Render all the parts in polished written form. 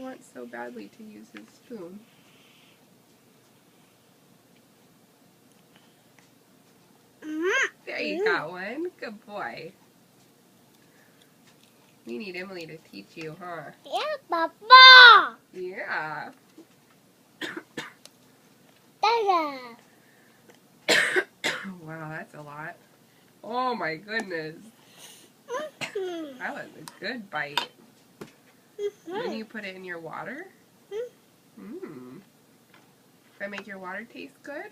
wants so badly to use his spoon. There you got one. Good boy. We need Emily to teach you, huh? Yeah, Papa. Yeah. Dada. Wow, that's a lot. Oh my goodness. That was a good bite. Then you put it in your water? Mmm. That make your water taste good?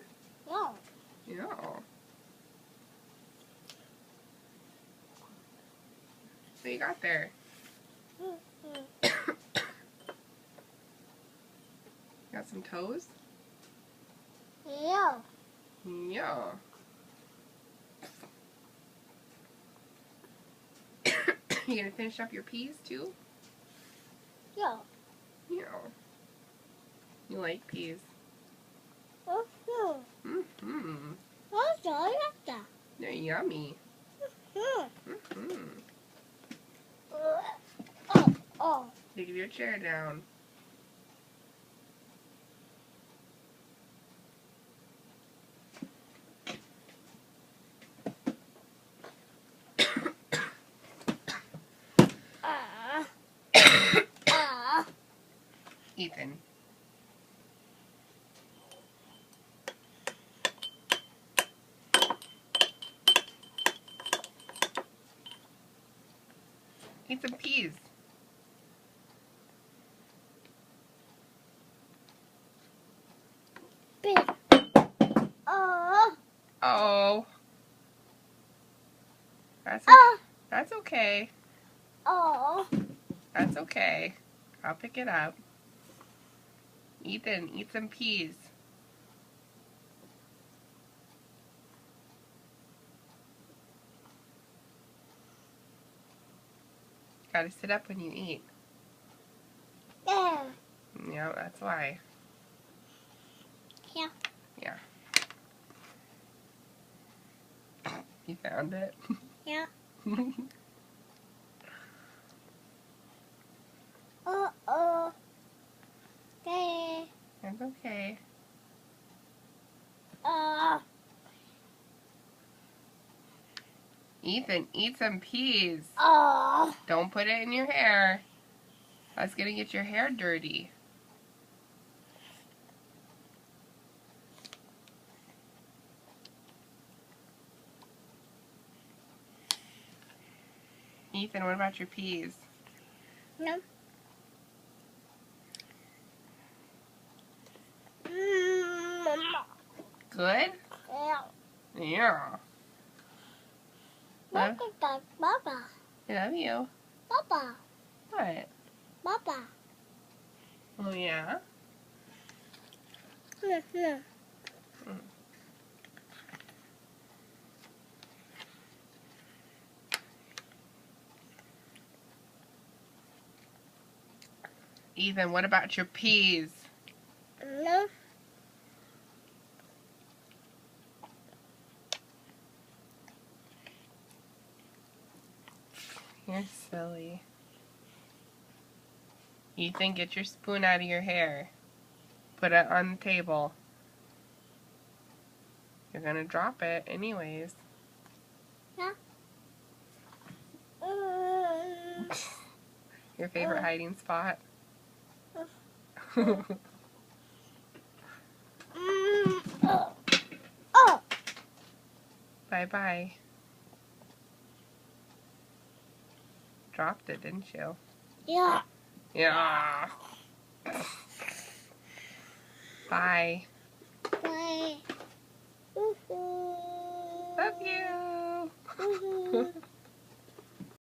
Yeah. Yeah. What you got there? Got some toes? Yeah. Yeah. You gonna finish up your peas too? Yeah. Yeah. You like peas? Mm-hmm. What's all that? They're yummy. Mm-hmm. Oh. Take your chair down. Ethan. Eat some peas. Big. Oh. Oh. That's okay. Oh. That's okay. I'll pick it up. Ethan, eat some peas. Gotta sit up when you eat. Yeah. Yeah, that's why. Yeah. Yeah. You found it? Yeah. Oh. Okay. That's okay. Ethan, eat some peas. Oh. Don't put it in your hair. That's gonna get your hair dirty. Ethan, what about your peas? No. Good? Yeah. Yeah. Look at that, Papa. I love you. Papa. What? Papa. Oh, yeah? Yeah. Ethan, what about your peas? No. You're silly. Ethan, get your spoon out of your hair. Put it on the table. You're gonna drop it anyways. Yeah. Your favorite hiding spot? Bye-bye. Dropped it, didn't you? Yeah. Yeah. Bye. Bye. Love you.